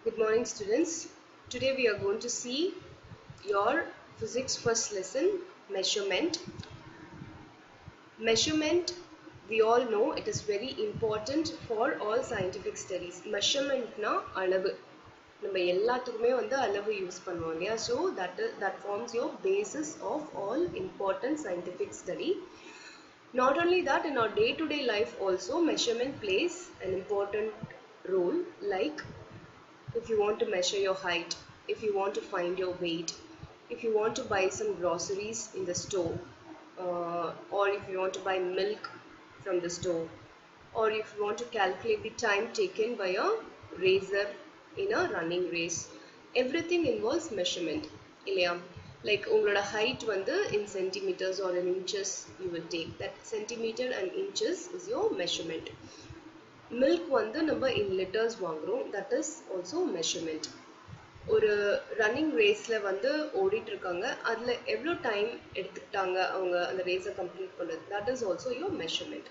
Good morning, students. Today we are going to see your physics first lesson, measurement. Measurement, we all know it is very important for all scientific studies. Measurement na அளவு. நம்ம எல்லாத்துக்குமே வந்து அளவு use பண்ணுவோம் இல்லையா? So that forms your basis of all important scientific study. Not only that, in our day-to-day life also, measurement plays an important role, like if you want to measure your height, if you want to find your weight, if you want to buy some groceries in the store, or if you want to buy milk from the store, or if you want to calculate the time taken by a racer in a running race, everything involves measurement. Like உங்களோட height வந்து in centimeters or in inches you will take. That centimeter and inches is your measurement. Milk வந்து நம்ம in liters வாங்குறோம், that is also measurement. ஒரு running ரேஸ்ல வந்து ஓடிட்டு இருக்காங்க, அதுல எவ்வளோ டைம் எடுத்துக்கிட்டாங்க அவங்க அந்த ரேஸை கம்ப்ளீட் பண்ணுறது, that is also your measurement.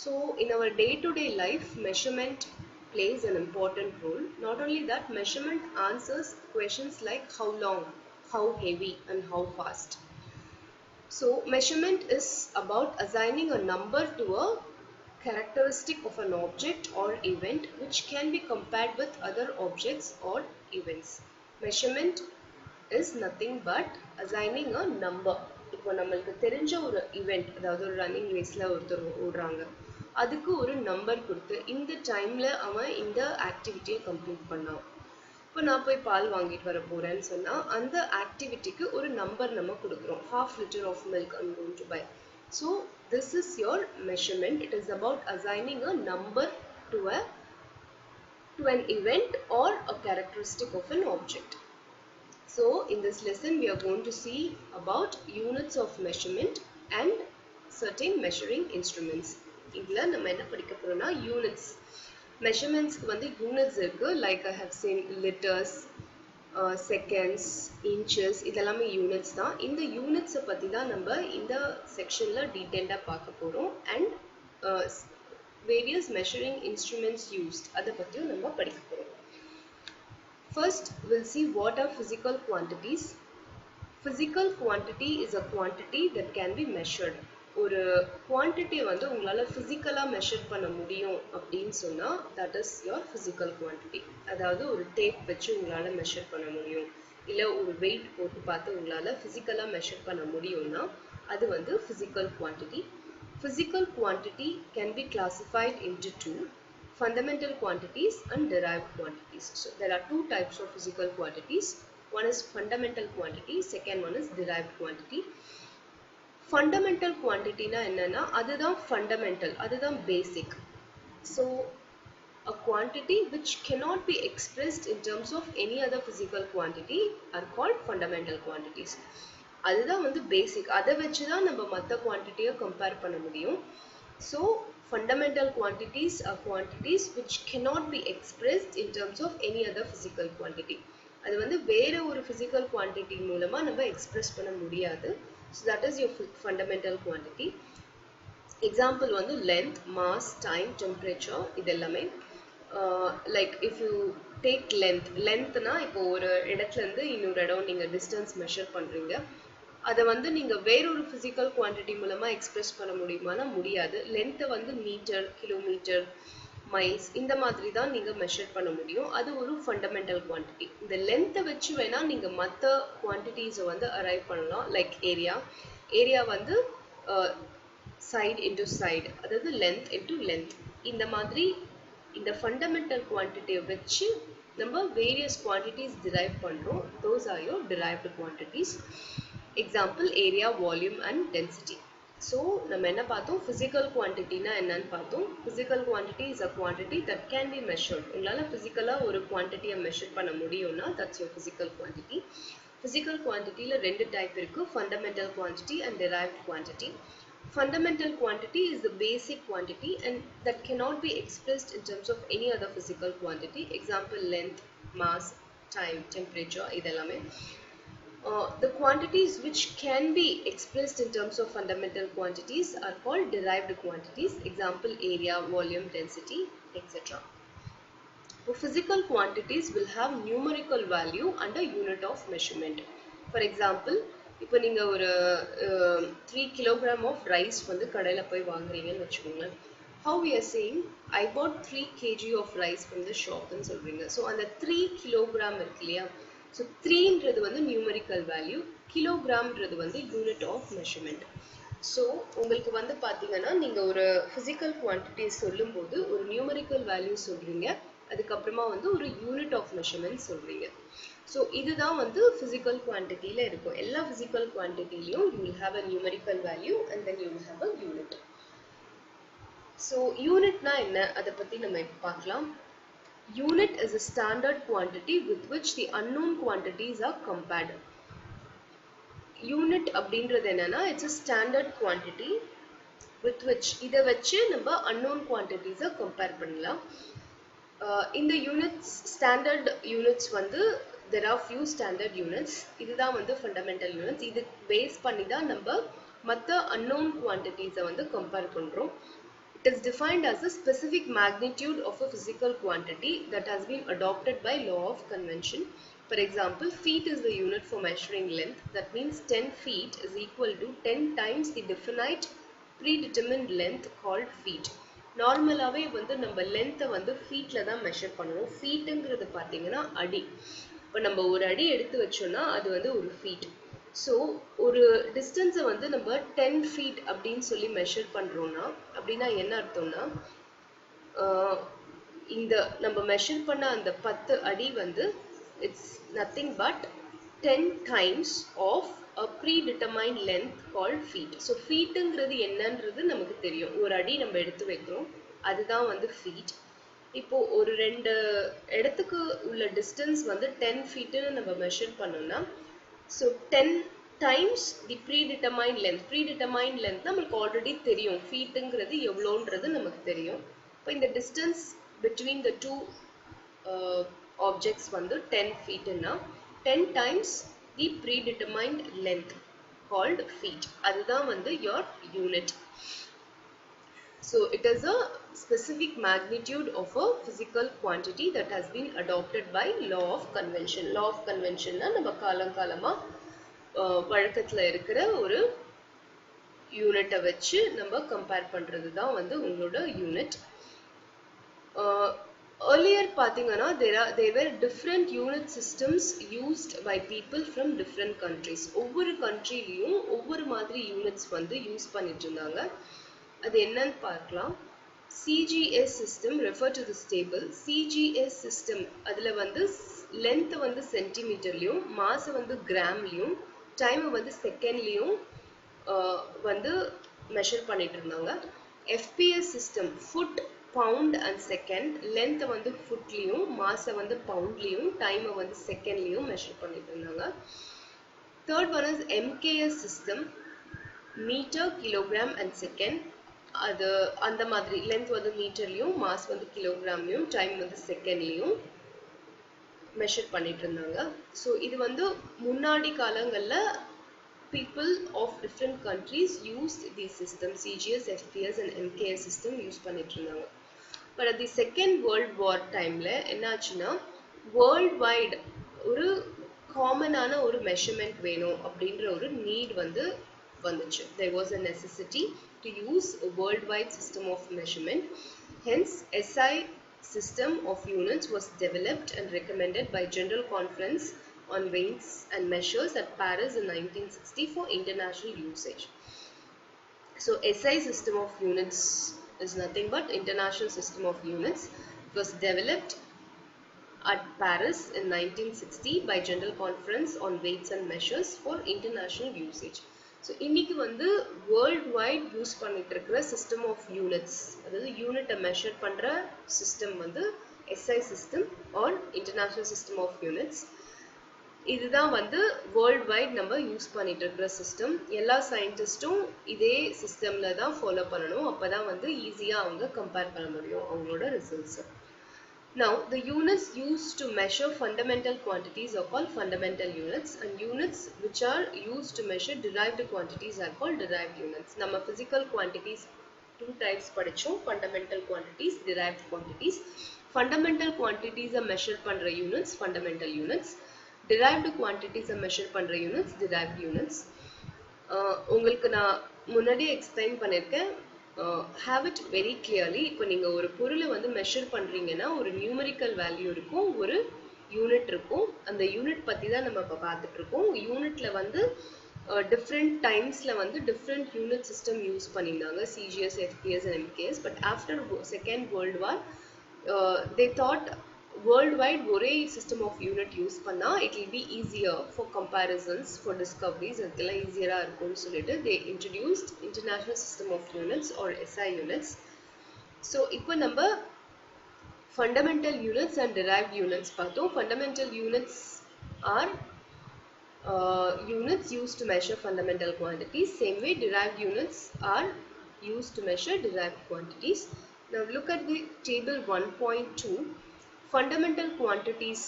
So in our day-to-day life, measurement plays an important role. Not only that, measurement answers questions like how long, how heavy and how fast. So measurement is about assigning a number to a characteristic of an object or event which can be compared with other objects or events. Measurement is nothing but assigning a number. இப்போ நம்மளுக்கு தெரிஞ்ச ஒரு event, அதாவது ஒரு running ரேஸ்ல ஒருத்தர் ஓடுறாங்க, அதுக்கு ஒரு நம்பர் கொடுத்து இந்த டைம்ல அவன் இந்த ஆக்டிவிட்டியை கம்ப்ளீட் பண்ணான். இப்போ நான் போய் பால் வாங்கிட்டு வர போறேன்னு சொன்னா அந்த ஆக்டிவிட்டிக்கு ஒரு நம்பர் நம்ம கொடுக்குறோம். half liter of milk I'm going to buy. So this is your measurement. It is about assigning a number to an event or a characteristic of an object. So in this lesson we are going to see about units of measurement and certain measuring instruments. இதுல நம்ம என்ன படிக்க போறோம்னா units. Measurements க்கு வந்து units இருக்கு, like I have seen liters, seconds, inches, இதெல்லாமே units தான். இந்த units பத்தி தான் நம்ம இந்த செக்ஷன்ல டீடைல்டா பார்க்க போறோம். And various measuring instruments used, அதை பத்தியும் நம்ம படிக்க போறோம். First we'll see what are physical quantities. Physical quantity is a quantity that can be measured. ஒரு குவான்டிட்டி வந்து உங்களால பிசிக்கலா மெஷர் பண்ண முடியும் அப்படின்னு சொன்னா that is your physical quantity. அதாவது ஒரு டேப் வச்சு உங்களால மெஷர் பண்ண முடியும், இல்ல ஒரு வெயிட் போட்டு பார்த்து உங்களால பிசிக்கலா மெஷர் பண்ண முடியும்னா அது வந்து physical quantity. Physical quantity can be classified into two: fundamental quantities and derived quantities. So there are two types of physical quantities. One is fundamental quantity, second one is derived quantity. Fundamental quantity na enna, aduthaan fundamental, aduthaan basic. So a quantity which cannot be expressed in terms of any other physical quantity are called fundamental quantities. Aduthaan vandu basic, adha vechi dhaan நம்ம மத்த குவாண்டிட்டியை compare பண்ண முடியும். So fundamental quantities are quantities which cannot be expressed in terms of any other physical quantity. அது வந்து வேற ஒரு physical quantity மூலமா நம்ம எக்ஸ்பிரஸ் பண்ண முடியாது. So that is your fundamental quantity. Example வந்து length, mass, time, temperature, இதெல்லாமே. Like if you take length na இப்போ ஒரு இடத்துல இருந்து இன்னொரு இடம் நீங்க distance measure பண்றீங்க, அதை வந்து நீங்க வேற ஒரு physical quantity மூலமா எக்ஸ்பிரஸ் பண்ண முடியுமானா முடியாது. length வந்து மீட்டர், கிலோமீட்டர், மைல்ஸ், இந்த மாதிரி தான் நீங்க மெஷர் பண்ண முடியும். அது ஒரு ஃபண்டமெண்டல் குவான்டிட்டி. இந்த லென்த்தை வச்சு வேணா நீங்க மற்ற குவான்டிட்டிஸை வந்து அரைவ் பண்ணலாம். லைக் ஏரியா வந்து சைடு இன்டு சைடு, அதாவது லென்த் இன்டு லென்த். இந்த மாதிரி இந்த ஃபண்டமெண்டல் குவான்டிட்டியை வச்சு நம்ம வேரியஸ் குவான்டிட்டிஸ் டிரைவ் பண்றோம். Those or your derived quantities. Example area, volume and density. So நம்ம என்ன பார்த்தோம், physical quantity னா என்னன்னு பார்த்தோம். Physical quantity is a quantity that can be measured. உங்களால physically ஒரு quantity measure பண்ண முடியும்னா that's your physical quantity. Physical quantityல ரெண்டு டைப் இருக்கு, fundamental quantity and derived quantity. Fundamental quantity is the basic quantity and that cannot be expressed in terms of any other physical quantity. Example length, mass, time, temperature, இதெல்லாமே. The quantities which can be expressed in terms of fundamental quantities are called derived quantities. Example area, volume, density, etc. Physical quantities will have numerical value and a unit of measurement. For example, இப்போ நீங்க ஒரு 3 kilogram of rice வந்து கடையில போய் வாங்குறீங்கன்னு வச்சுக்கோங்க. How we are saying I bought 3 kg of rice from the shop ன்னு சொல்றீங்க. So அந்த 3 kilogram இருக்கு இல்லையா? So 3ன்றது வந்து numerical value, kilogramன்றது வந்து unit of measurement. So உங்களுக்கு வந்து பாத்தீங்கன்னா நீங்க ஒரு physical quantity சொல்லும்போது ஒரு numerical value சொல்றீங்க, அதுக்கப்புறமா வந்து ஒரு unit of measurement சொல்றீங்க. So இதுதான் வந்து physical quantity ல இருக்கும். எல்லா physical quantity லையும் you will have a numerical value and then you will have a unit. So unit னா என்ன, அத பத்தி நம்ம இப்ப பார்க்கலாம். Unit is a standard quantity with which the unknown quantities are compared. Unit அப்படின்றது என்னன்னா it's a standard quantity with which இத வச்சு நம்ம unknown quantities compare பண்ணலாம். இந்த units standard units வந்து there are few standard units. இதுதான் வந்து fundamental units. இது பேஸ் பண்ணி தான் நம்ம மத்த unknown quantities வந்து compare பண்றோம். It is defined as a specific magnitude of a physical quantity that has been adopted by law of convention. For example, feet is the unit for measuring length. That means 10 feet is equal to 10 times the definite predetermined length called feet. நார்மலாவே வந்து நம்ம length வந்து feetல தான் measure பண்ணுவோம். feetங்கிறது பாத்தீங்கன்னா அடி. இப்போ நம்ம ஒரு அடி எடுத்து வச்சோம்னா அது வந்து ஒரு feet. So ஒரு distance வந்து நம்ம 10 feet அப்படின்னு சொல்லி measure பண்றோம்னா அப்படின்னா என்ன அர்த்தம்னா இந்த நம்ம measure பண்ண அந்த 10 அடி வந்து it's nothing but 10 times of a predetermined length called feet. So feetங்கிறது என்னன்றது நமக்கு தெரியும். ஒரு அடி நம்ம எடுத்து வைக்கிறோம், அதுதான் வந்து feet. இப்போ ஒரு ரெண்டு இடத்துக்கு உள்ள distance வந்து 10 feetன்னு நம்ம measure பண்ணோம்னா so 10 times the predetermined length. Predetermined length நமக்கு already தெரியும், feetங்கிறது எவ்வளோன்றது நமக்கு தெரியும். இப்போ இந்த distance between the two objects வந்து 10 feetன்னா 10 times the predetermined length called feet. அதுதான் வந்து your unit. So it is a specific magnitude of a physical quantity that has been adopted by law of convention. Law of convention னா நம்ம காலங்காலமா வழக்கத்துல இருக்கிற ஒரு யூனிட்டை வச்சு நம்ம கம்பேர் பண்றது தான் வந்து உங்களோட யூனிட். Earlier பாத்தீங்கன்னா there were different unit systems used by people from different countries. ஒவ்வொரு கண்ட்ரிலயும் ஒவ்வொரு மாதிரி யூனிட்ஸ் வந்து யூஸ் பண்ணிட்டு இருந்தாங்க. அது என்னன்னு பார்க்கலாம். CGS system refer to this table. CGS system அதுல வந்து length வந்து சென்டிமீட்டர்லயும், மாஸ் வந்து கிராம்லயும், டைம் வந்து செகண்ட்லயும் வந்து மெஷர் பண்ணிட்டு இருந்தாங்க. FPS system foot, pound and second, length வந்து footலயும், மாஸ் வந்து poundலயும், டைம் வந்து செகண்ட்லயும் மெஷர் பண்ணிட்டு இருந்தாங்க. Third one is MKS system, meter, kilogram and second. அது அந்த மாதிரி length வந்து மீட்டர்லயும், மாஸ் வந்து கிலோகிராம்லயும், டைம் வந்து செகண்ட்லயும் மெஷர் பண்ணிட்டு இருந்தாங்க. ஸோ இது வந்து முன்னாடி காலங்கள்ல people of different countries used these systems, CGS, FPS and MKS system use பண்ணிட்டு இருந்தாங்க. But at the Second World War timeல என்னாச்சுன்னா வேர்ல்ட் வைட் ஒரு காமனான ஒரு மெஷர்மெண்ட் வேணும் அப்படின்ற ஒரு நீட் வந்து வந்துச்சு. There was a necessity to use a worldwide system of measurement. Hence, SI system of units was developed and recommended by General Conference on Weights and Measures at Paris in 1960 for international usage. So, SI system of units is nothing but international system of units. It was developed at Paris in 1960 by General Conference on Weights and Measures for international usage. So இன்னைக்கு வந்து world wide use பண்ணிட்டு இருக்கிற system of units, அதாவது யூனிட்டை measure பண்ற system வந்து SI system or international system of units. இதுதான் வந்து வேர்ல்ட் வைட் நம்ம யூஸ் பண்ணிட்டு இருக்கிற சிஸ்டம். எல்லா சயின்டிஸ்டும் இதே சிஸ்டம்ல தான் ஃபாலோ பண்ணணும், அப்பதான் வந்து ஈஸியா அவங்க கம்பேர் பண்ண முடியும் அவங்களோட results. Now, the units used to measure fundamental quantities are called fundamental units, and units which are used to measure derived quantities are called derived units. நம்ம physical quantities two types படிச்சோம், fundamental quantities, derived quantities. Fundamental quantities are measured பண்ற units, fundamental units. Derived quantities are measured பண்ற units, derived units. உங்களுக்கு நான் முன்னாடியே explain பண்ணிருக்கேன். Have it very clearly. இப்போ நீங்க ஒரு பொருளை வந்து measure பண்றீங்கன்னா ஒரு numerical value இருக்கும், ஒரு யூனிட் இருக்கும். அந்த யூனிட் பத்தி தான் நம்ம இப்ப பார்த்துட்டு இருக்கோம். யூனிட்ல வந்து different timesல வந்து different unit system யூஸ் பண்ணிருந்தாங்க, CGS, FPS and MKS. But after Second World War, they thought worldwide ஒரே system of unit யூஸ் பண்ணா it will be easier for comparisons, for discoveries, அதெல்லாம் ஈஸியரா இருக்கும்னு சொல்லிட்டு they introduced international system of units or SI units. So இப்போ நம்ம fundamental units and derived units பார்த்தோம். Fundamental units are units used to measure fundamental quantities. Same way derived units are used to measure derived quantities. Now look at the table 1.2. Fundamental quantities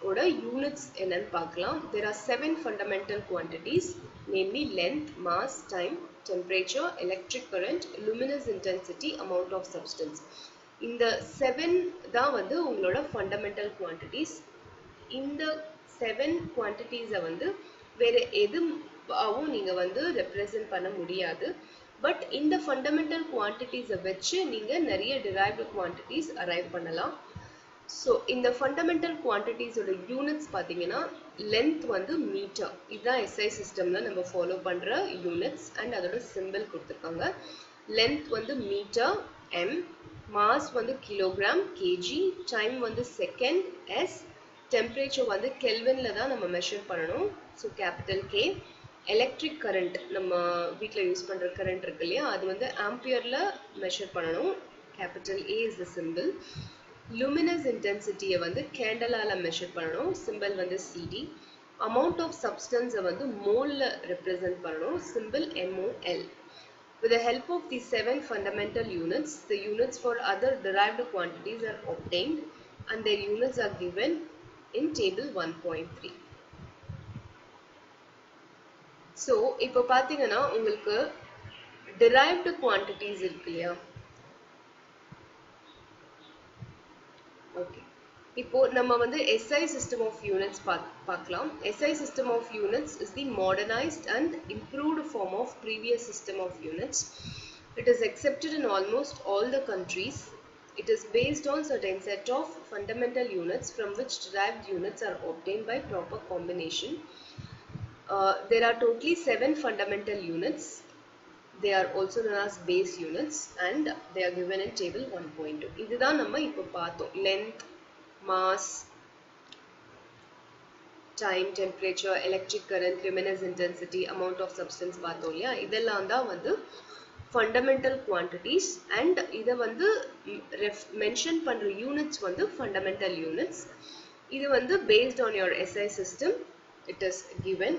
oda units என்னன்னு பார்க்கலாம். There are 7 fundamental quantities, namely length, mass, time, temperature, electric current, luminous intensity, amount of substance. இந்த 7 தான் வந்து உங்களோட fundamental quantities. இந்த 7 quantities வந்து வேற எதுவும் நீங்க வந்து represent பண்ண முடியாது. பட் இந்த fundamental quantities வச்சு நீங்க நிறைய derived quantities arrive பண்ணலாம். So இந்த fundamental quantities ஓட units பாத்தீங்கன்னா length வந்து meter. இதுதான் SI systemல நம்ம follow பண்ற units and அதோட symbol கொடுத்திருக்காங்க. Length வந்து meter m, mass வந்து kilogram kg, time வந்து second s, temperature வந்து kelvinல தான் நம்ம measure பண்ணணும், so capital K. Electric current நம்ம வீட்ல யூஸ் பண்ற current இருக்கு இல்லையா, அது வந்து ஆம்பியர்ல measure பண்ணணும், capital A is the symbol. Luminous intensity வந்து கேண்டலால measure பண்ணணும், symbol வந்து CD. Amount of substance வந்து mole represent பண்ணணும், symbol MOL. With the help of these 7 fundamental units, the units for other derived quantities are obtained and their units are given in table 1.3. So, இப்போ பாத்தீங்கன்னா உங்களுக்கு derived quantities இருக்கு இல்லையா? Okay. இப்போ நம்ம வந்து SI system of units பார்க்கலாம். SI system of units is the modernized and improved form of previous system of units. It is accepted in almost all the countries. It is based on certain set of fundamental units from which derived units are obtained by proper combination. There are totally 7 fundamental units. They are also known as base units and they are given in table 1.2. இதுதான் நம்ம இப்போ பார்த்தோம். Length, mass, time, temperature, electric current, luminous intensity, amount of substance பார்த்தோம் இல்லையா, இதெல்லாம் தான் வந்து fundamental quantities and இதை வந்து mention பண்ற units வந்து fundamental units. இது வந்து based on your SI system it is given,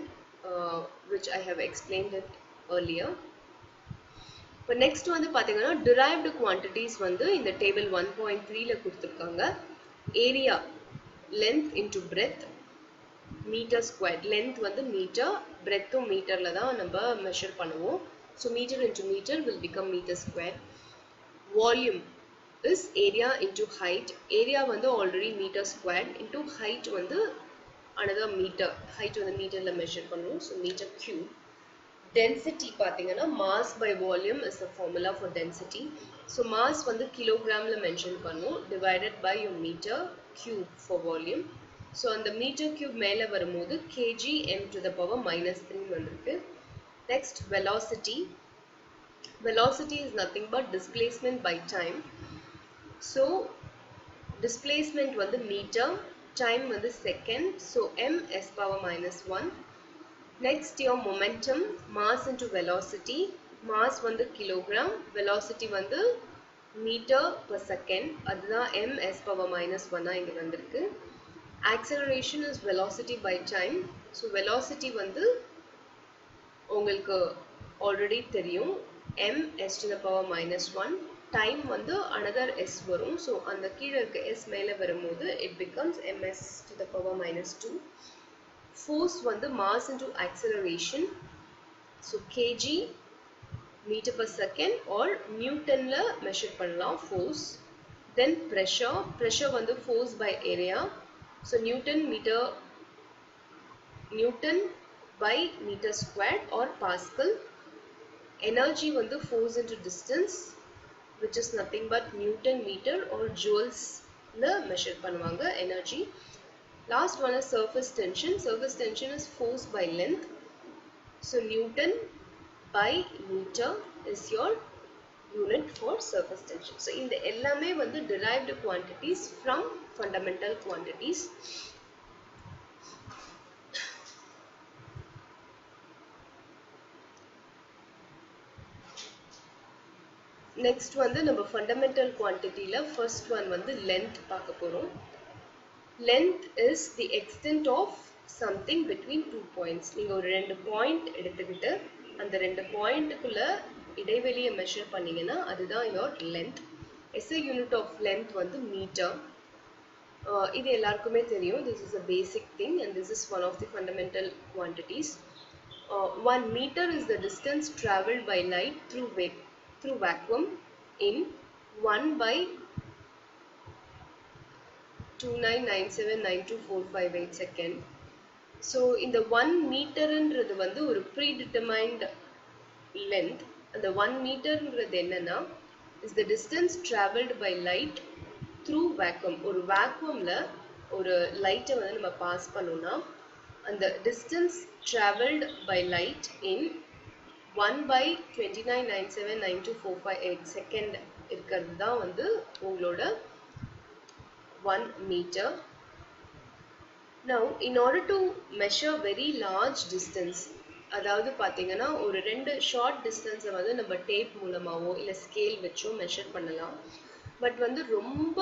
which I have explained it earlier. இப்போ next வந்து பாத்தீங்கன்னா derived quantities வந்து இந்த table 1.3ல கொடுத்திருக்காங்க. Area, length into breadth, meter squared. Length வந்து meter, breadth meterல தான் நம்ம measure பண்ணுவோம். So meter into meter will become meter squared. Volume is area into height. Area வந்து already meter squared into height வந்து another meter. Height வந்து meterல measure பண்ணுவோம். So meter cube. Density பாத்தீங்கன்னா mass by volume is the formula for density. So mass வந்து kilogramல mention பண்ணுவோம், divided by your meter cube for volume. So அந்த meter cube மேல வரும்போது kg m to the power -3 வந்திருக்கு. Next, velocity. Velocity is nothing but displacement by time. So displacement வந்து meter, time வந்து second. So m s power -1. Next, your momentum, mass into velocity. Mass வந்து kilogram, velocity வந்து meter per second. அதுதான் m s power -1 இங்க வந்திருக்கு. Acceleration is velocity by time. So velocity வந்து உங்களுக்கு already தெரியும், m s to the power -1. Time வந்து another s வரும். So அந்த கீழ இருக்க s மேல வரும்போது it becomes ms to the power -2. Force வந்து mass into acceleration. So kg meter per second or newtonல measure பண்ணலாம் force. Then pressure வந்து force by area. So Newton by meter squared or Pascal. Energy வந்து force into distance, which is nothing but Newton meter or joules la measure பண்ணுவாங்க energy. Last one is surface tension. Surface tension is force by length. So Newton by meter is your unit for surface tension. So இந்த எல்லாமே வந்து derived quantities from fundamental quantities. Next வந்து நம்ம fundamental quantity ல first one வந்து length பார்க்க போறோம். Length is the extent of something between two points. நீங்க ஒரு ரெண்டு பாயிண்ட் எடுத்துக்கிட்டு அந்த ரெண்டு பாயிண்ட்க்குள்ள இடைவெளியை மெஷர் பண்ணீங்கன்னா அதுதான் your length. SI unit of length வந்து meter. இது எல்லாருக்குமே தெரியும். This is a basic thing and this is one of the fundamental quantities. 1 meter is the distance traveled by light through vacuum in 1 by 29979248 second. So in the 1 meter ன்றது வந்து ஒரு predetermined length. அந்த 1 meter ன்றது என்னன்னா is the distance traveled by light through vacuum. ஒரு vacuumல ஒரு லைட்டை வந்து நம்ம பாஸ் பண்ணோம்னா அந்த distance traveled by light in 1 by 29979248 second இருக்கிறது தான் வந்து உங்களோட 1 meter. Now in order to measure very large distance, அதாவது பாத்தீங்கன்னா ஒரு ரெண்டு ஷார்ட் டிஸ்டன்ஸை வந்து நம்ம டேப் மூலமாவோ இல்லை ஸ்கேல் வச்சோ மெஷர் பண்ணலாம். பட் வந்து ரொம்ப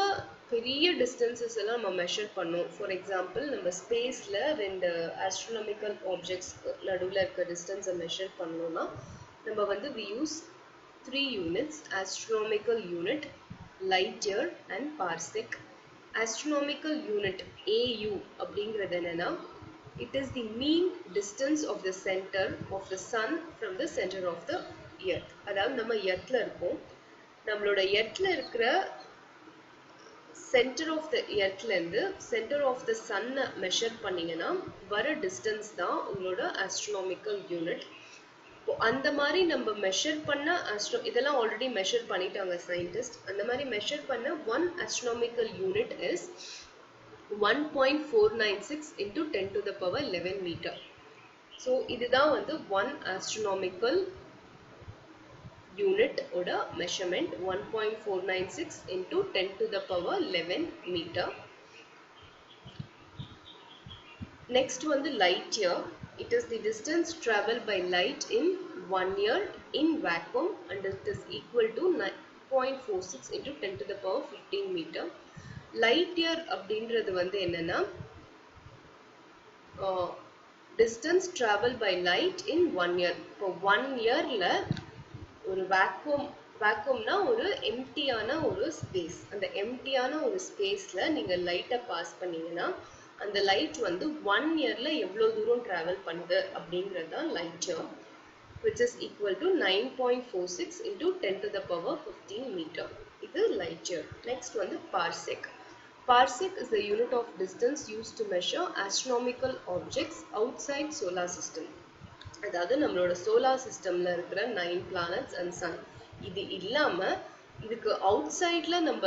பெரிய டிஸ்டன்சஸ் எல்லாம் நம்ம மெஷர் பண்ணோம். ஃபார் எக்ஸாம்பிள் நம்ம ஸ்பேஸில் ரெண்டு ஆஸ்ட்ரோனாமிக்கல் ஆப்ஜெக்ட்ஸ் நடுவில் இருக்க டிஸ்டன்ஸை மெஷர் பண்ணோம்னா நம்ம வந்து we use 3 units: astronomical unit, light year and parsec. Astronomical unit AU அப்படிங்கிறது என்னன்னா it is the mean distance of the center of the sun from the center of the earth. அதாவது நம்ம எர்த்ல இருக்கோம், நம்மளோட எர்த்ல இருக்கிற center of the earthல இருந்து center of the sun measure பண்ணீங்கன்னா வர டிஸ்டன்ஸ் தான் உங்களோட astronomical unit. அந்த மாதிரி நம்ம மெஷர் பண்ண இதெல்லாம் ஆல்ரெடி மெஷர் பண்ணிட்டாங்க சயின்டிஸ்ட். அந்த மாதிரி மெஷர் பண்ண 1 astronomical unit is 1.496 into 10 to the power 11 meter. So இதுதான் வந்து 1 astronomical unit ஓட measurement, 1.496 into 10 to the power 11 meter. Next வந்து light year. It is the distance traveled by light in 1 year in vacuum and it is equal to 9.46 into 10 to the power 15 meter. Light year அப்படின்றது வந்து என்னன்னா distance traveled by light in 1 year. இப்போ 1 yearல ஒரு vacuumனா ஒரு எம்டியான ஒரு space, அந்த எம்டியான ஒரு ஸ்பேஸ்ல நீங்க லைட்டை பாஸ் பண்ணீங்கன்னா அந்த லைட் வந்து 1 இயர்ல எவ்வளவு தூரம் டிராவல் பண்ணுது அப்படிங்கிறது தான் light year, which is equal to 9.46 into 10 to the power 15 meter. இது லைட் இயர். நெக்ஸ்ட் வந்து parsec. Parsec is the unit of distance used to measure astronomical objects outside solar system. அதாவது நம்மளோட சோலார் சிஸ்டம்ல இருக்கிற 9 planets and sun. இது இல்லாம இதுக்கு அவுட்சைட்ல நம்ம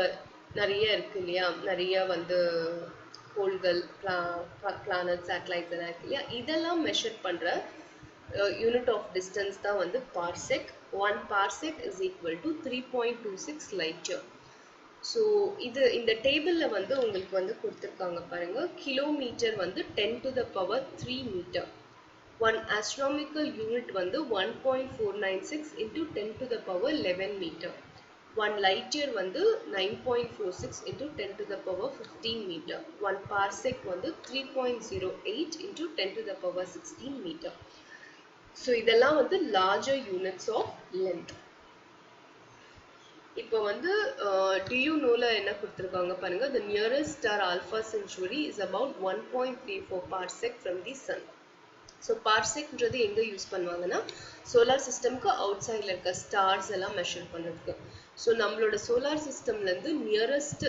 நிறைய இருக்கு இல்லையா, நிறைய வந்து கோள்கள், பிளானட், சேட்டலைட்ஸ் எல்லாம் இருக்கு இல்லையா, இதெல்லாம் மெஷர் பண்ற யூனிட் ஆஃப் டிஸ்டன்ஸ் தான் வந்து parsec. 1 parsec is equal to 3.26 light year. So இது இந்த டேபிள்ல வந்து உங்களுக்கு வந்து கொடுத்துருக்காங்க பாருங்க. கிலோமீட்டர் வந்து 10 to the power 3 meter. 1 astronomical unit வந்து 1.496 into 10 to the power 11 meter. 1 light year வந்து 9.46 into 10 to the power 15 meter. 1 parsec வந்து 3.08 into 10 to the power 16 meter. So இதெல்லாம் வந்து larger units of length. இப்போ வந்து do you knowல என்ன கொடுத்திருக்காங்க பாருங்க. The nearest star Alpha Centauri is about 1.34 parsec from the sun. So பார்செக்ன்றது எங்கே யூஸ் பண்ணுவாங்கன்னா சோலார் சிஸ்டம்க்கு அவுட் சைடில் இருக்க ஸ்டார்ஸ் எல்லாம் மெஷர் பண்ணுறதுக்கு. ஸோ நம்மளோட சோலார் சிஸ்டம்லேருந்து நியரஸ்ட்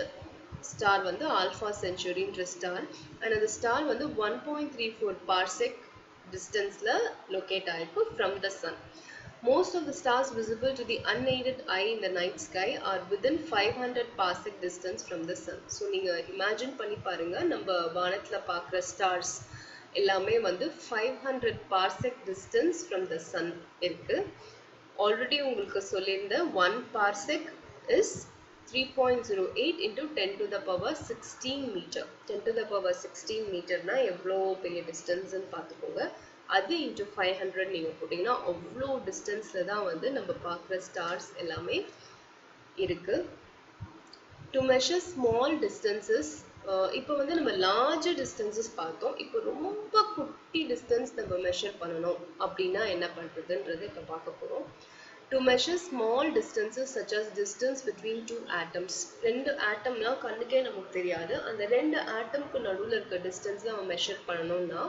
ஸ்டார் வந்து ஆல்ஃபா சென்ச்சுரின்ற ஸ்டார், அண்ட் அந்த ஸ்டார் வந்து 1.34 parsec டிஸ்டன்ஸில் லொக்கேட் ஆகிருக்கு from the sun. Most of the stars visible to the unaided eye in the night sky are within 500 parsec distance from the sun. So நீங்க imagine பண்ணி பாருங்க, நம்ம வானத்துல பார்க்குற ஸ்டார்ஸ் எல்லாமே வந்து 500 parsec distance from the sun இருக்கு. Already உங்களுக்கு சொல்லியிருந்த 1 parsec is 3.08 into 10 to the power 16 meter. 10 to the power 16 meterனா எவ்வளோ பெரிய டிஸ்டன்ஸ்ன்னு பார்த்துக்கோங்க. அது இன்ட்டு 500 நீங்கள் போட்டிங்கன்னா அவ்வளோ டிஸ்டன்ஸில் தான் வந்து நம்ம பார்க்குற ஸ்டார்ஸ் எல்லாமே இருக்குது. டு மெஷர் ஸ்மால் டிஸ்டன்சஸ், இப்போ வந்து நம்ம லார்ஜர் டிஸ்டன்சஸ் பார்த்தோம். இப்போ ரொம்ப குட்டி டிஸ்டன்ஸ் நம்ம மெஷர் பண்ணணும் அப்படின்னா என்ன பண்ணுறதுன்றது இப்போ பார்க்க போகிறோம். To measure small distances such as distance between two atoms. ரெண்டு ஆட்டம்லாம் கண்ணுக்கே நமக்கு தெரியாது, அந்த ரெண்டு ஆட்டம்க்கு நடுவில் இருக்க டிஸ்டன்ஸ் நம்ம மெஷர் பண்ணணும்னா,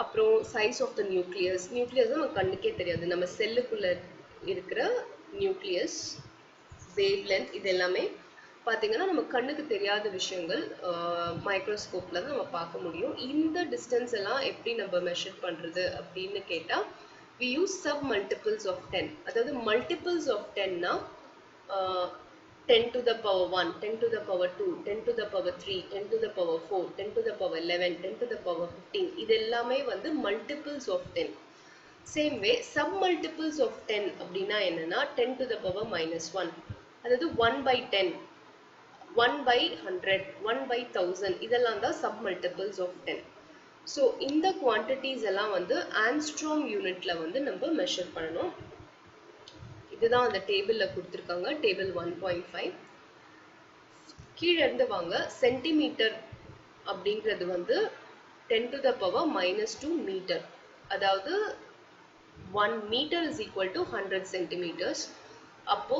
அப்புறம் சைஸ் ஆஃப் த நியூக்ளியஸ் நம்ம கண்ணுக்கே தெரியாது, நம்ம செல்லுக்குள்ளே இருக்கிற நியூக்ளியஸ், வேவ் லென்த், இது எல்லாமே பார்த்தீங்கன்னா நம்ம கண்ணுக்கு தெரியாத விஷயங்கள், மைக்ரோஸ்கோப்பில் தான் நம்ம பார்க்க முடியும். இந்த டிஸ்டன்ஸ் எல்லாம் எப்படி நம்ம மெஷர் பண்ணுறது அப்படின்னு கேட்டால், we use sub multiples of 10. அதாவது multiples of 10னா 10 to the power 1, 10 to the power 2, 10 to the power 3, 10 to the power 4, 10 to the power 11, 10 to the power 15. இது எல்லாமே வந்து multiples of 10. Same way, sub multiples of 10 அப்படின்னா என்னன்னா 10 to the power minus 1. அதாவது 1 by 10, 1 by 100, 1 by 1000, இதெல்லாம் தான் sub multiples of 10. So இந்த quantities எல்லாம் வந்து ஆங்ஸ்ட்ரோம் யூனிட்ல வந்து நம்ம மெஷர் பண்ணணும். இதுதான் அந்த டேபிளில் கொடுத்துருக்காங்க, டேபிள் 1.5. கீழே இருந்து வாங்க, சென்டிமீட்டர் அப்படிங்கிறது வந்து 10 to the power minus 2 metre. அதாவது 1 metre is equal to 100 centimeters. அப்போ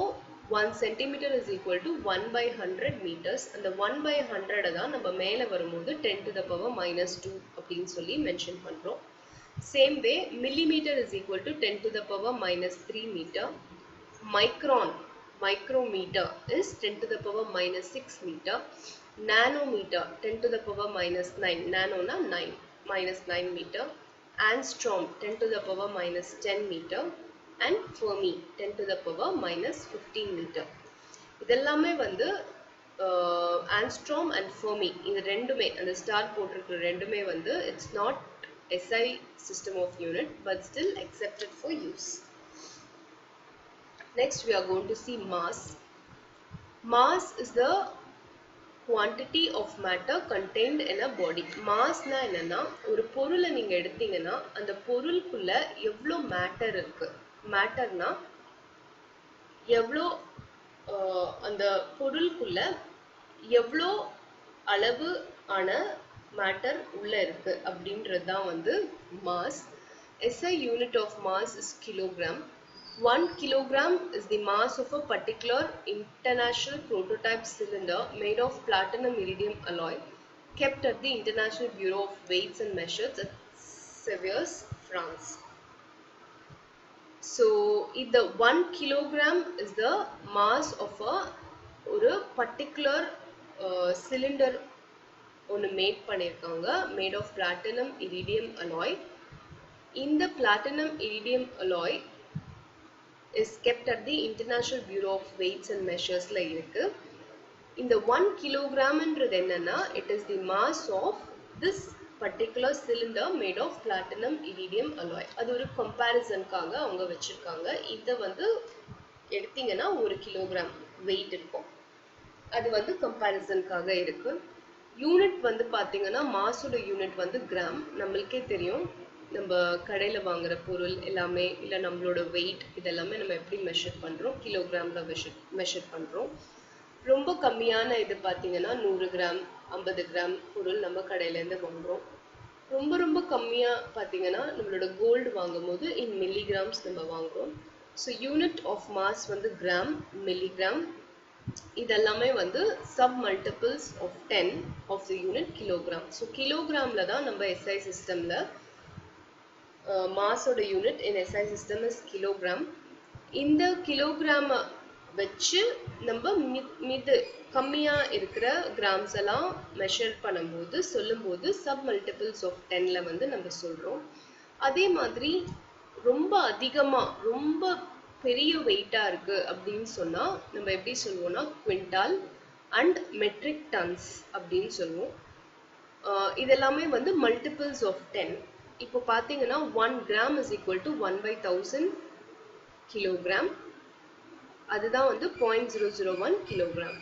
1 centimeter is equal to 1 by 100 meters. அந்த 1 by 100 தான் நம்ம மேலே வரும்போது 10 to the power minus 2 அப்படின்னு சொல்லி மென்ஷன் பண்ணுறோம். Same way millimeter is equal to 10 to the power minus 3 meter. Micrometer is 10 to the power minus 6 meter. Nanometer 10 to the power minus 9. Nano na 9, minus 9 meter. Angstrom 10 to the power minus 10 meter. And Fermi 10 to the power minus 15 meter. இதெல்லாமே வந்து angstrom and Fermi, இது ரெண்டுமே அந்த star போட்டிருக்கிற ரெண்டுமே வந்து it's not SI system of unit but still accepted for use. Next we are going to see mass. Mass is the quantity of matter contained in a body. Mass na என்னன்னா, ஒரு பொருளை நீங்க எடுத்தீங்கன்னா அந்த பொருளுக்குள்ள எவ்வளோ மேட்டர் இருக்கு. மேட்டர்னா எவ்வளோ அந்த பொருளுக்குள்ள எவ்வளோ அளவு ஆன மேட்டர் உள்ள இருக்கு அப்படின்றது தான் வந்து mass. SI unit of mass is kilogram. 1 kilogram is the mass of a particular international prototype cylinder made of platinum iridium alloy kept at the International Bureau of Weights and Measures at Severs, France. So, the 1 kilogram is the mass of a particular cylinder ஒன்று mat பண்ணியிருக்காங்க, made of platinum iridium alloy. In the platinum iridium alloy is kept at the International Bureau of Weights and Measures ல இருக்கு. இந்த 1 kilogramன்றது என்னன்னா, it is the mass of this particular cylinder made of platinum iridium alloy. அது ஒரு கம்பேரிசனுக்காக அவங்க வச்சிருக்காங்க. இதை வந்து எடுத்தீங்கன்னா 1 கிலோகிராம் வெயிட் இருக்கும். அது வந்து கம்பேரிசனுக்காக இருக்கு. யூனிட் வந்து பார்த்தீங்கன்னா மாஸோட யூனிட் வந்து கிராம். நம்மளுக்கே தெரியும், நம்ம கடையில் வாங்குற பொருள் எல்லாமே இல்லை நம்மளோட வெயிட் இதெல்லாமே நம்ம எப்படி மெஷர் பண்ணுறோம், கிலோகிராமில் மெஷர் பண்ணுறோம். ரொம்ப கம்மியான இது பார்த்தீங்கன்னா 100 கிராம் 50 கிராம் பொருள் நம்ம கடையிலேருந்து வாங்குகிறோம். ரொம்ப ரொம்ப கம்மியாக பார்த்தீங்கன்னா நம்மளோட கோல்டு வாங்கும் போது இன் மில்லிகிராம்ஸ் நம்ம வாங்குகிறோம். ஸோ யூனிட் ஆஃப் மாஸ் வந்து கிராம், மில்லிகிராம், இதெல்லாமே வந்து sub multiples of 10 of the unit kilogram. So கிலோகிராமில் தான் நம்ம SI சிஸ்டமில் mass oda unit in SI system is kilogram. இந்த கிலோகிராம் வச்சு நம்ம மிது கம்மியா இருக்கிற கிராம்ஸ் எல்லாம் மெஷர் பண்ணும்போது சொல்லும்போது சப் மல்டிபிள்ஸ் ஆஃப் 10ல வந்து நம்ம சொல்றோம். அதே மாதிரி ரொம்ப அதிகமா ரொம்ப பெரிய வெயிட்டா இருக்கு அப்படின்னு சொன்னா நம்ம எப்படி சொல்லுவோம்னா குவிண்டால் அண்ட் மெட்ரிக் டன்ஸ் அப்படின்னு சொல்லுவோம். இதெல்லாமே வந்து மல்டிபிள்ஸ் ஆஃப் 10. இப்போ பாத்தீங்கன்னா 1 gram is equal to 1/1000 kilogram. அதுதான் வந்து 0.001 கிலோகிராம்.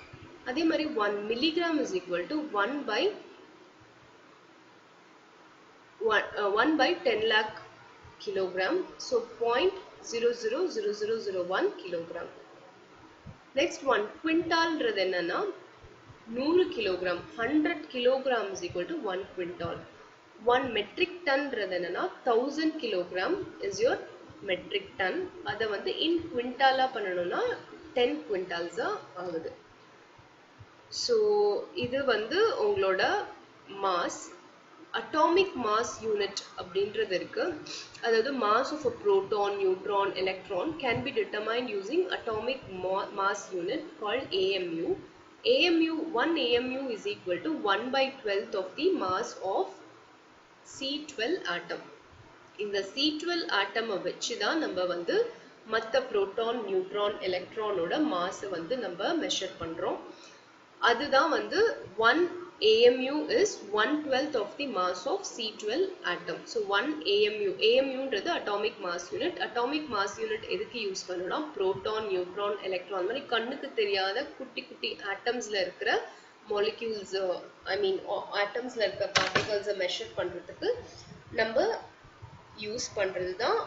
அதே மாதிரி 1 milligram is equal to 1/10 lakh kilogram. So 0.000001 kilogram. Next one, quintal என்னன்னா 100 kilogram. 100 kilogram is equal to 1 quintal. 1 metric ton என்னன்னா 1000 kilogram is your metric ton. அதை வந்து in quintal பண்ணணும்னா 10 quintals ஆகுது. So இது வந்து உங்களோட mass. Atomic mass unit அப்படின்றது இருக்கு. அதாவது mass of a proton, neutron, electron can be determined using atomic mass unit called AMU. One AMU is equal to 1/12 of the mass of C12 atom. இந்த C12 atom வச்சு தான் நம்ம வந்து மற்ற proton, neutron, electron ஓட mass வந்து நம்ம measure பண்றோம். அதுதான் வந்து 1 AMU is 1/12 of the mass of C12 atom. So 1 AMU. AMU ன்றது atomic mass unit. Atomic mass unit எதுக்கு யூஸ் பண்ணணும்னா proton, neutron, electron மாதிரி கண்ணுக்கு தெரியாத குட்டி குட்டி atomsல இருக்கிற molecules, atomsல இருக்கிற particles measure பண்றதுக்கு நம்ம யூஸ் பண்றது தான்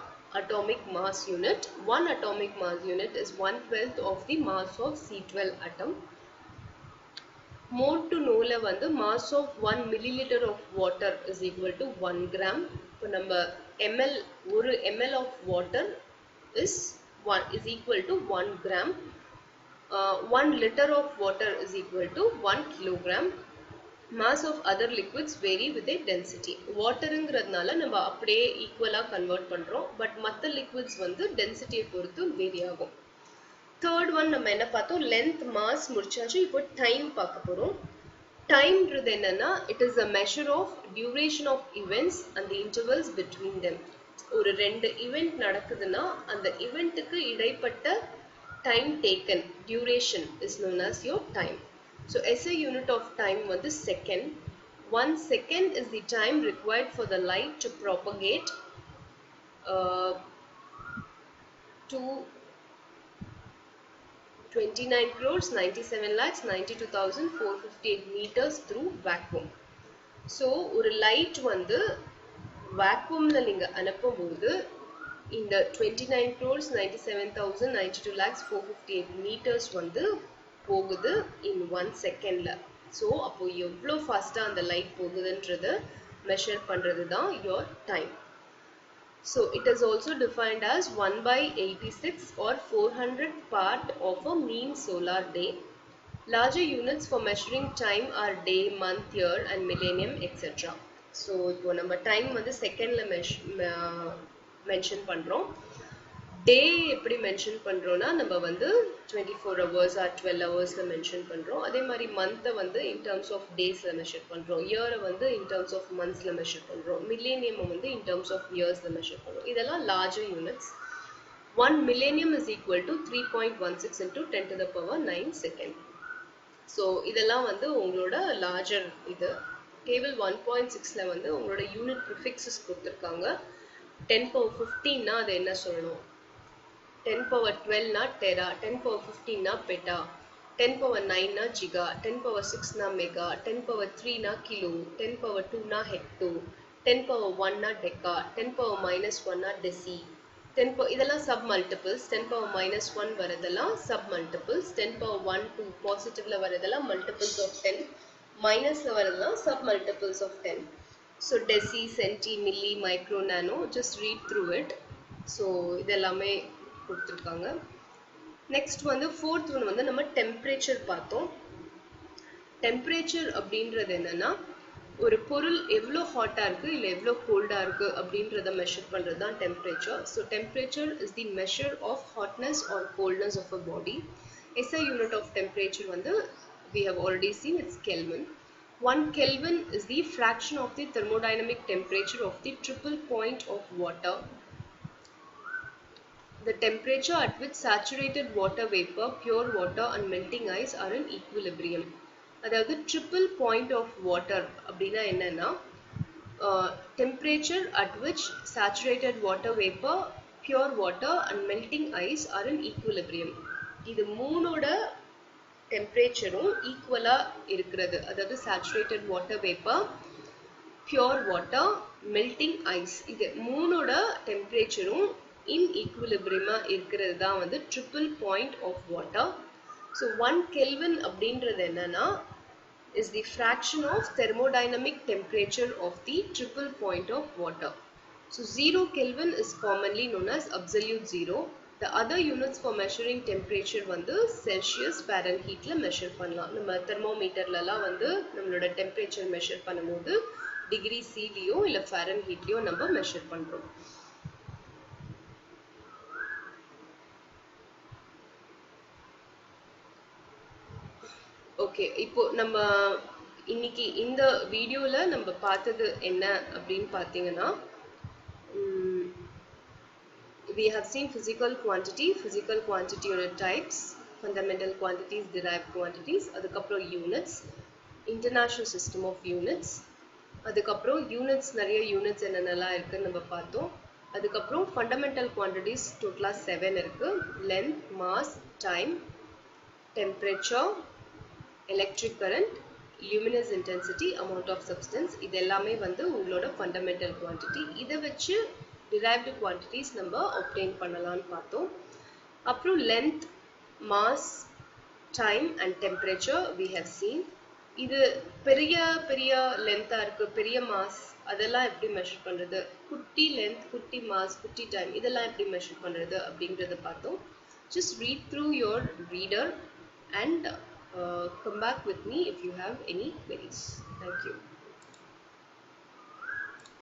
atomic mass unit. One atomic mass unit is 1/12 of the mass of C12 atom. Mode to know வந்து mass of 1 milliliter of water is equal to 1 gram. இப்போ நம்ம ml ஒரு ml of water is equal to 1 gram. 1 liter of water is equal to 1 kilogram. Mass of other liquids vary with a density. வாட்டருங்கிறதுனால நம்ம அப்படியே ஈக்குவலா convert பண்றோம். But மற்ற liquids வந்து டென்சிட்டியை பொறுத்து வேரி ஆகும். Third one நம்ம என்ன பார்த்தோம், length, mass முடிச்சாச்சு. இப்போ time பார்க்க போறோம். டைம்ன்றது என்னன்னா it is a measure of duration of events and the intervals between them. ஒரு ரெண்டு event நடக்குதுன்னா அந்த eventக்கு இடைப்பட்ட time taken, duration is known as your time. So SI unit of time வந்து second. 1 second is the time required for the light to propagate to 29,97,92,458 meters through vacuum. So ஒரு light வந்து vacuumல நீங்க அனுப்பும்போது இந்த 29,97,92,458 meters வந்து போகுது in 1 secondல. So அப்போ எவ்வளோ ஃபாஸ்டா அந்த லைட் போகுதுன்றது மெஷர் பண்றது தான் your time. So it is also defined as 1/86 or 400th part of a mean solar day. Larger units for measuring time are day, month, year and millennium etc. So இப்போ நம்ம time வந்து secondல mention பண்றோம். Day எப்படி mention பண்றோம்னா நம்ம வந்து 24 hours or 12 hoursல mention பண்றோம். அதே மாதிரி month வந்து in terms of daysல measure பண்றோம். year வந்து in terms of monthsல measure பண்றோம். millennium வந்து in terms of yearsல measure பண்றோம். இதெல்லாம் larger units. 1 millennium is equal to 3.16 into 10 to the power 9 second. So இதெல்லாம் வந்து உங்களோட larger இது. Table 1.6ல வந்து உங்களோட unit prefixes கொடுத்திருக்காங்க. 10 power 15 னா அது என்ன சொல்லணும்? 10 power 12 na tera, 10 power 15 na peta, 10 power 9 na giga, 10 power 6 na mega, 10 power 3 na kilo, 10 power 2 na hecto, 10 power 1 na deca, 10 power minus 1 na deci. 10 power இதெல்லாம் sub multiples. 10 power minus 1 வரதெல்லாம் sub multiples. 10 power 1 2 positive ல வரதெல்லாம் multiples of 10, minus ல வரதெல்லாம் sub multiples of 10. So deci, centi, milli, micro, nano, just read through it. So இதெல்லாமே கொடுத்திருக்காங்க. Next வந்து fourth one வந்து நம்ம டெம்பரேச்சர் பார்த்தோம். டெம்பரேச்சர் அப்படின்றது என்னன்னா ஒரு பொருள் எவ்வளோ ஹாட்டா இருக்கு இல்ல எவ்வளோ கோல்டா இருக்கு அப்படின்றத மெஷர் பண்றது தான் temperature. So temperature is the measure of hotness or coldness of a body. SI unit of temperature வந்து we have already seen it's Kelvin. 1 Kelvin is the fraction of the thermodynamic temperature of the triple point of water. The temperature at which saturated water vapor, pure water and melting ice are in equilibrium. அதாவது triple point of water அப்படின்னா என்னன்னா temperature at which saturated water vapor, pure water and melting ice are in equilibrium. இது மூணோட டெம்பரேச்சரும் ஈக்குவலா இருக்கிறது. அதாவது saturated water vapor, pure water, melting ice இது மூணோட டெம்பரேச்சரும் in equilibrium இருக்கிறது தான் வந்து triple point of water. So 1 Kelvin அப்படின்றது என்னன்னா is the fraction of thermodynamic temperature of the triple point of water. So 0 Kelvin is commonly known as absolute zero. The other units for measuring temperature வந்து Celsius, Fahrenheitல measure பண்ணலாம். நம்ம தெர்மோமீட்டர்லலாம் வந்து நம்மளோட temperature measure பண்ணும்போது degree Cலியோ இல்ல Fahrenheitலியோ நம்ம measure பண்றோம். Okay, இப்போ நம்ம இன்னைக்கு இந்த வீடியோல நம்ம பார்த்தது என்ன அப்படின்னு பார்த்தீங்கன்னா we have seen physical quantity ஓட types, fundamental quantities, derived quantities, அதுக்கப்புறம் units, international system of units, அதுக்கப்புறம் units நிறைய units என்னென்னலாம் இருக்குன்னு நம்ம பார்த்தோம். அதுக்கப்புறம் fundamental quantities டோட்டலா 7 இருக்கு. length, mass, time, temperature, electric current, luminous intensity, amount of substance, இது எல்லாமே வந்து உங்களோட fundamental quantity. இதை வச்சு derived quantities நம்ம obtain பண்ணலாம்னு பார்த்தோம். அப்புறம் length, mass, time and temperature we have seen. இது பெரிய பெரிய length இருக்கு, பெரிய mass, அதெல்லாம் எப்படி மெஷர் பண்றது, குட்டி length, குட்டி mass, குட்டி time, இதெல்லாம் எப்படி மெஷர் பண்றது அப்படிங்கறத பார்த்தோம். Just read through your reader and come back with me if you have any queries. Thank you.